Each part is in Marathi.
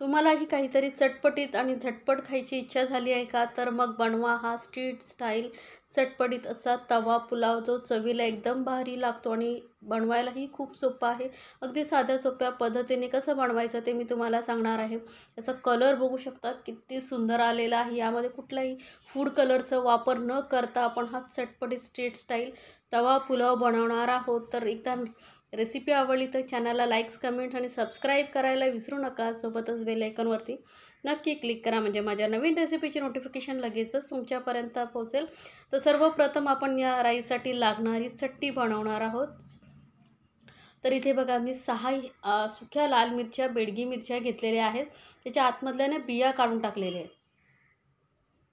तुम्हालाही काहीतरी चटपटीत आणि झटपट खायची इच्छा झाली आहे का? तर मग बनवा हा स्ट्रीट स्टाईल चटपटीत असा तवा पुलाव, जो चवीला एकदम भारी लागतो आणि बनवायलाही खूप सोपा आहे. अगदी साध्या सोप्या पद्धतीने कसं बनवायचं ते मी तुम्हाला सांगणार आहे. याचा कलर बघू शकता किती सुंदर आलेला आहे. यामध्ये कुठलाही फूड कलरचा वापर न करता आपण हा चटपटीत स्ट्रीट स्टाईल तवा पुलाव बनवणार आहोत. तर एकदा रेसिपी आवडली तर चॅनलला लाईक्स, कमेंट आणि सबस्क्राईब करायला विसरू नका. सोबतच बेल आयकॉनवरती नक्की क्लिक करा, म्हणजे माझ्या नवीन रेसिपीची नोटिफिकेशन लगेचच तुमच्यापर्यंत पोहोचेल. तर सर्वप्रथम आपण या राईससाठी लागणारी चटणी बनवणार आहोत. तर इथे बघा मी 6 सुक्या लाल मिरच्या, बेडगी मिरच्या घेतलेल्या आहेत. त्याच्या आतमधल्याने बिया काढून टाकलेल्या आहेत.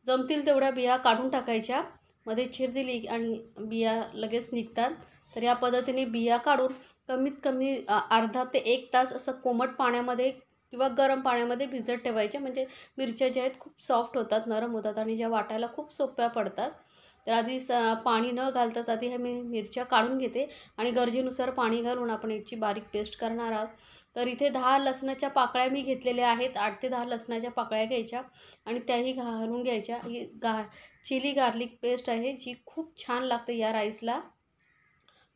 जमतील तेवढ्या बिया काढून टाकायच्या. मध्ये चीर दिली आणि बिया लगेच निघतात. तर या पद्धतीने बिया काढून कमीत कमी अर्धा ते 1 तास असं कोमट पाण्यामध्ये किंवा गरम पाण्यामध्ये भिजत ठेवायचे, म्हणजे मिरच्या ज्या आहेत खूप सॉफ्ट होतात, नरम होतात आणि ज्या वाटायला खूप सोप्या पडतात. तर आधी पाणी न घालताच आधी हे मी मिरच्या काढून घेते आणि गरजेनुसार पाणी घालून आपण याची बारीक पेस्ट करणार आहोत. तर इथे 10 लसणाच्या पाकळ्या मी घेतलेल्या आहेत. 8 ते 10 लसणाच्या पाकळ्या घ्यायच्या आणि त्याही घालून घ्यायच्या. ही चिली गार्लिक पेस्ट आहे, जी खूप छान लागते या राईसला.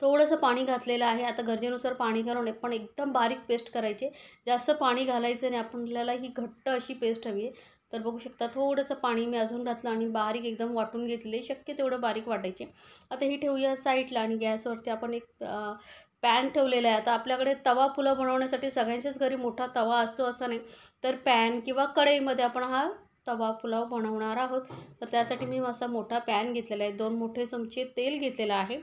थोडंसं पाणी घातलेलं आहे. आता गरजेनुसार पाणी घालून पण एकदम बारीक पेस्ट करायचे. जास्त पाणी घालायचं नाही, आपल्याला ही घट्ट अशी पेस्ट हवी आहे. तर बघू शकता थोडंसं पाणी मी अजून घातलं आणि बारीक एकदम वाटून घेतले. शक्य तेवढं बारीक वाटायचे. आता ही ठेवूया साईडला आणि गॅसवरती आपण एक पॅन ठेवलेला आहे. आता आपल्याकडे तवा पुलाव बनवण्यासाठी सगळ्यांच्याच घरी मोठा तवा असतो असं नाही. तर पॅन किंवा कढईमध्ये आपण हा तवा पुलाव बनवणार आहोत. तर त्यासाठी मी असा मोठा पॅन घेतलेला आहे. 2 मोठे चमचे तेल घेतलेलं आहे.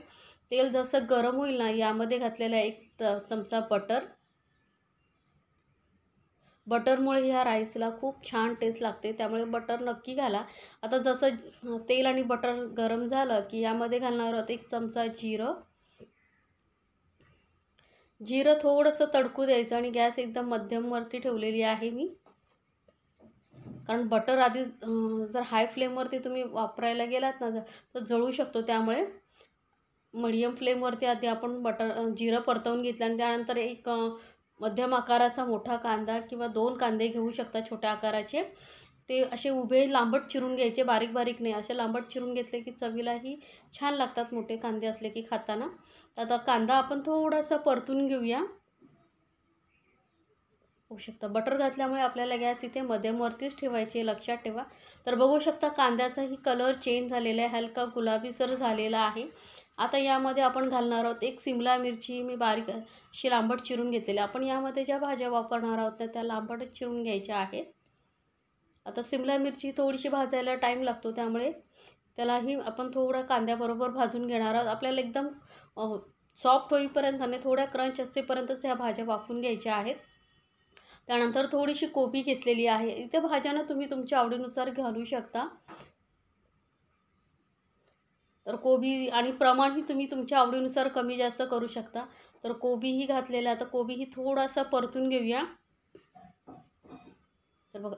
तेल जसं गरम होईल ना, यामध्ये घातलेला 1 चमचा बटर. बटरमुळे ह्या राईसला खूप छान टेस्ट लागते, त्यामुळे बटर नक्की घाला. आता जसं तेल आणि बटर गरम झालं की यामध्ये घालणार आहोत 1 चमचा जिरं. जिरं थोडंसं तडकू द्यायचं आणि गॅस एकदम मध्यमवरती ठेवलेली आहे मी. कारण बटर आधी जर हाय फ्लेमवरती तुम्ही वापरायला गेलात ना तर जळू शकतो. त्यामुळे मीडियम फ्लेमवरती आधी आपण जिरं परतवून घेतलं आणि त्यानंतर एक मध्यम आकाराचा मोठा कांदा किंवा 2 कांदे घेऊ शकता छोट्या आकाराचे. ते असे उभे लांबट चिरून घ्यायचे, बारीक बारीक नाही. असे लांबट चिरून घेतले की चवीलाही छान लागतात मोठे कांदे असले की खाताना. आता कांदा आपण थोडासा परतून घेऊया. होऊ शकतं बटर घातल्यामुळे आपल्याला गॅस इथे मध्यमवरतीच ठेवायचे, लक्षात ठेवा. तर बघू शकता कांद्याचाही कलर चेंज झालेला आहे, हलका गुलाबीसर झालेला आहे. आता यामध्ये आपण घालणार आहोत 1 सिमला मिरची मी बारीक अशी लांबट चिरून घेतलेली. आपण यामध्ये ज्या भाज्या वापरणार आहोत ना त्या लांबटच चिरून घ्यायच्या आहेत. आता सिमला मिरची थोडीशी भाजायला टाईम लागतो, त्यामुळे त्यालाही आपण थोडं कांद्याबरोबर भाजून घेणार आहोत. आपल्याला एकदम सॉफ्ट होईपर्यंत आणि थोड्या क्रंच असेपर्यंतच ह्या भाज्या वाफवून घ्यायच्या आहेत. त्यानंतर थोडीशी कोबी घेतलेली आहे. इथे भाज्यांना तुम्ही तुमच्या आवडीनुसार घालू शकता. तर कोबी आणि प्रमाणही तुम्ही तुमच्या आवडीनुसार कमी जास्त करू शकता. तर कोबीही घातलेला आहे. आता कोबीही थोडासा परतून घेऊया. तर बघा,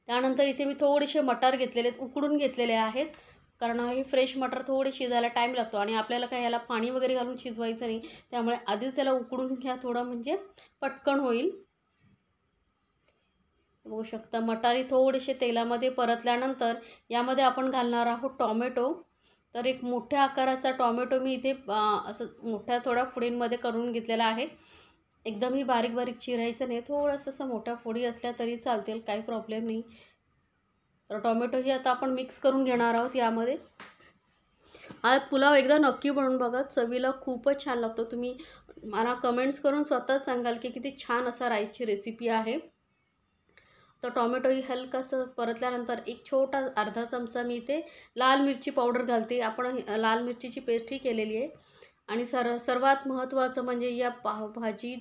त्यानंतर इथे मी थोडेसे मटार घेतलेले आहेत, उकडून घेतलेले आहेत. कारण हे फ्रेश मटार थोडे शिजायला टाईम लागतो आणि आपल्याला काय याला पाणी वगैरे घालून शिजवायचं नाही. त्यामुळे आधीच त्याला उकडून घ्या थोडं, म्हणजे पटकन होईल. बघू शकता मटारी थोडेसे तेलामध्ये परतल्यानंतर यामध्ये आपण घालणार आहोत टॉमॅटो. तर एक मोठ्या आकाराचा टॉमॅटो मी इथे असं मोठ्या थोड्या फोडींमध्ये करून घेतलेला आहे. एकदमही बारीक बारीक चिरायचं नाही, थोडंसं असं मोठ्या फोडी असल्या तरी चालतील, काही प्रॉब्लेम नाही. तर टॉमॅटोही आता आपण मिक्स करून घेणार आहोत यामध्ये. हा पुलाव एकदा नक्की बनवून बघा, चवीला खूपच छान लागतो. तुम्ही मला कमेंट्स करून स्वतःच सांगाल की किती छान असा राईसची रेसिपी आहे. तर टॉमॅटोही हलकंसं परतल्यानंतर एक छोटा अर्धा चमचा मी इथे लाल मिरची पावडर घालते. आपण लाल मिरचीची पेस्टही केलेली आहे. आणि सर्वात महत्त्वाचं म्हणजे या पावभाजी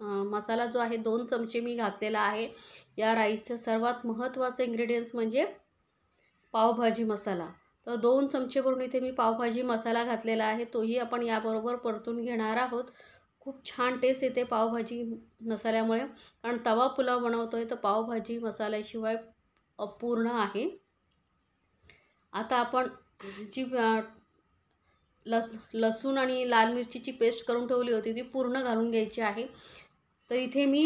मसाला जो आहे 2 चमचे मी घातलेला आहे. या राईसचं सर्वात महत्त्वाचं इन्ग्रेडियंट्स म्हणजे पावभाजी मसाला. तर 2 चमचे भरून इथे मी पावभाजी मसाला घातलेला आहे. तोही आपण याबरोबर परतून घेणार आहोत. खूप छान टेस्ट येते पावभाजी मसाल्यामुळे. कारण तवा पुलाव बनवतो आहे तर पावभाजी मसाल्याशिवाय अपूर्ण आहे. आता आपण जी लसूण आणि लाल मिरचीची पेस्ट करून ठेवली होती ती पूर्ण घालून घ्यायची आहे. तर इथे मी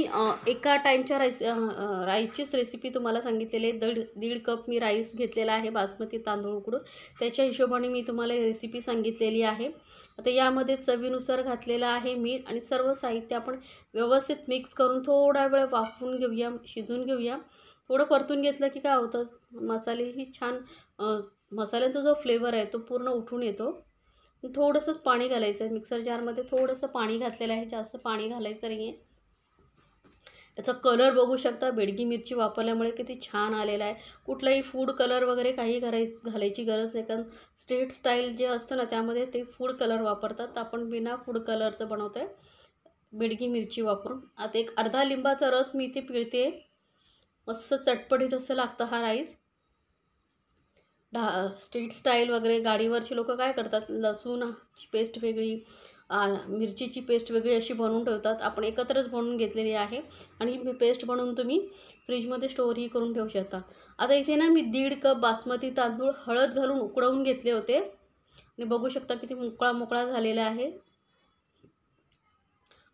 एका टाईमच्या राईसचीच रेसिपी तुम्हाला सांगितलेली आहे. दीड कप मी राईस घेतलेला आहे बासमती तांदूळ उकडून, त्याच्या हिशोबाने मी तुम्हाला ही रेसिपी सांगितलेली आहे. आता यामध्ये चवीनुसार घातलेलं आहे मीठ आणि सर्व साहित्य आपण व्यवस्थित मिक्स करून थोडा वेळ वाफवून घेऊया, शिजवून घेऊया. थोडं परतून घेतलं की काय होतं, मसालेही छान मसाल्याचा जो फ्लेवर आहे तो पूर्ण उठून येतो. थोडंसंच पाणी घालायचं आहे. मिक्सर जारमध्ये थोडंसं पाणी घातलेलं आहे, जास्त पाणी घालायचं नाही आहे. याचा कलर बघू शकता, बेडगी मिरची वापरल्यामुळे किती छान आलेला आहे. कुठलाही फूड कलर वगैरे काही घालायची गरज नाही, कारण स्ट्रीट स्टाईल जे असतं ना त्यामध्ये ते फूड कलर वापरतात. आपण बिना फूड कलरचं बनवतो आहे बेडगी मिरची वापरून. आता एक अर्धा लिंबाचा रस मी इथे पिळते. मस्त चटपटीत असं लागतं हा राईस. स्ट्रीट स्टाईल वगैरे गाडीवरची लोकं काय करतात, लसूणची पेस्ट वेगळी, मिरचीची पेस्ट वेगळी अशी बनवून ठेवतात. आपण एकत्रच बनवून घेतलेली आहे आणि ही पेस्ट बनवून तुम्ही फ्रीजमध्ये स्टोअरही करून ठेवू शकता. आता इथे ना मी 1.5 कप बासमती तांदूळ हळद घालून उकडवून घेतले होते आणि बघू शकता किती मोकळा झालेला आहे.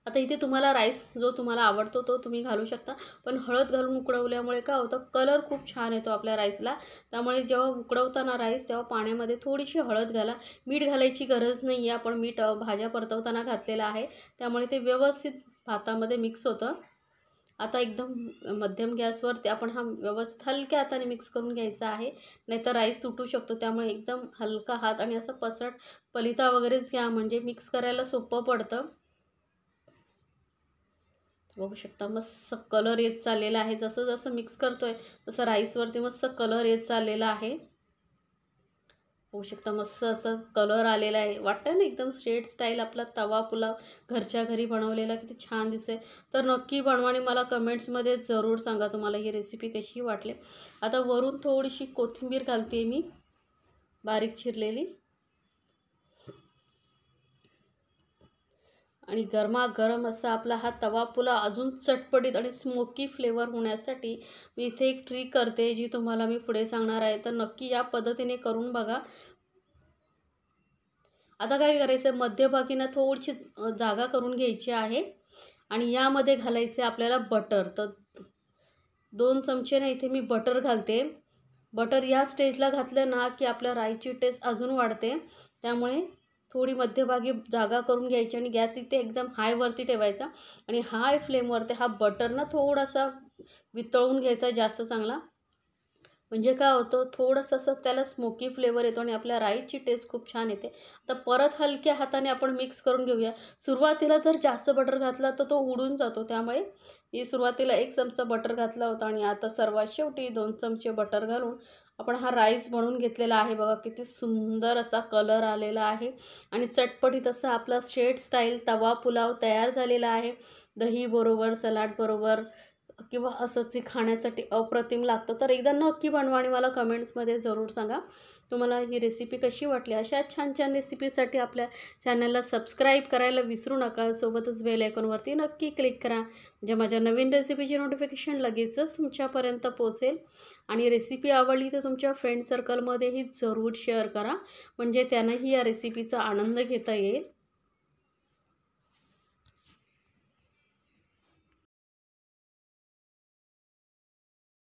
आता इथे तुम्हाला राईस जो तुम्हाला आवडतो तो तुम्ही घालू शकता, पण हळद घालून उकडवल्यामुळे काय होतं, कलर खूप छान येतो आपल्या राईसला. त्यामुळे जेव्हा उकडवताना राईस तेव्हा पाण्यामध्ये थोडीशी हळद घाला. मीठ घालायची गरज नाही आहे, आपण मीठ भाज्या परतवताना घातलेलं आहे, त्यामुळे ते व्यवस्थित भातामध्ये मिक्स होतं. आता एकदम मध्यम गॅसवर ते आपण हा व्यवस्थित हलक्या हाताने मिक्स करून घ्यायचा आहे, नाहीतर राईस तुटू शकतो. त्यामुळे एकदम हलका हात आणि असं पसरट पलिता वगैरेच घ्या, म्हणजे मिक्स करायला सोपं पडतं. बघू शकता मस्त कलर येत चाललेला आहे. जसं जसं मिक्स करतोय तसं राईसवरती मस्त कलर येत चाललेला आहे. बघू शकता मस्त असा कलर आलेला आहे. वाटतं ना एकदम स्ट्रीट स्टाईल आपला तवा पुलाव घरच्या घरी बनवलेला किती छान दिसतोय. तर नक्की बनवा आणि मला कमेंट्समध्ये जरूर सांगा तुम्हाला ही रेसिपी कशी वाटली. आता वरून थोडीशी कोथिंबीर घालते मी बारीक चिरलेली. आणि गरमागरम असा आपला हा तवा पुलाव अजून चटपटीत आणि स्मोकी फ्लेवर होण्यासाठी मी इथे एक ट्रिक करते, जी तुम्हाला मी पुढे सांगणार आहे. तर नक्की या पद्धतीने करून बघा. आता काय करायचं आहे, मध्यभागी ना थोडीशी जागा करून घ्यायची आहे आणि यामध्ये घालायचे आपल्याला बटर. तर 2 चमचे ना इथे मी बटर घालते. बटर या स्टेजला घातलं ना की आपल्या राईची टेस्ट अजून वाढते. त्यामुळे थोडी मध्यभागी जागा करून घ्यायची आणि गॅस इथे एकदम हायवरती ठेवायचा आणि हाय फ्लेमवरती हा बटर ना थोडासा वितळून घ्यायचा जास्त चांगला. म्हणजे काय होतं, थोडंसं असं त्याला स्मोकी फ्लेवर येतो आणि आपल्या राईची टेस्ट खूप छान येते. आता परत हलक्या हाताने आपण मिक्स करून घेऊया. सुरुवातीला जर जास्त बटर घातला तर तो उडून जातो. त्यामुळे मी सुरुवातीला 1 चमचा बटर घातला होता आणि आता सर्वात शेवटी 2 चमचे बटर घालून आपण हा राईस बनवून घेतलेला आहे. बघा किती सुंदर असा कलर आलेला आहे आणि चटपटीत असा आपला स्ट्रीट स्टाईल तवा पुलाव तयार झालेला आहे. दहीबरोबर, सलाडबरोबर किंवा असंच खाण्यासाठी अप्रतिम लागतं. तर एकदा नक्की बनवा आणि मला कमेंट्समध्ये जरूर सांगा तुम्हाला ही रेसिपी कशी वाटली. अशा छान छान रेसिपीसाठी आपल्या चॅनलला सबस्क्राईब करायला विसरू नका. सोबतच बेल आयकॉनवरती नक्की क्लिक करा, म्हणजे माझ्या नवीन रेसिपीची नोटिफिकेशन लगेचच तुमच्यापर्यंत पोहोचेल. आणि रेसिपी आवडली तर तुमच्या फ्रेंड सर्कलमध्येही जरूर शेअर करा, म्हणजे त्यांनाही या रेसिपीचा आनंद घेता येईल.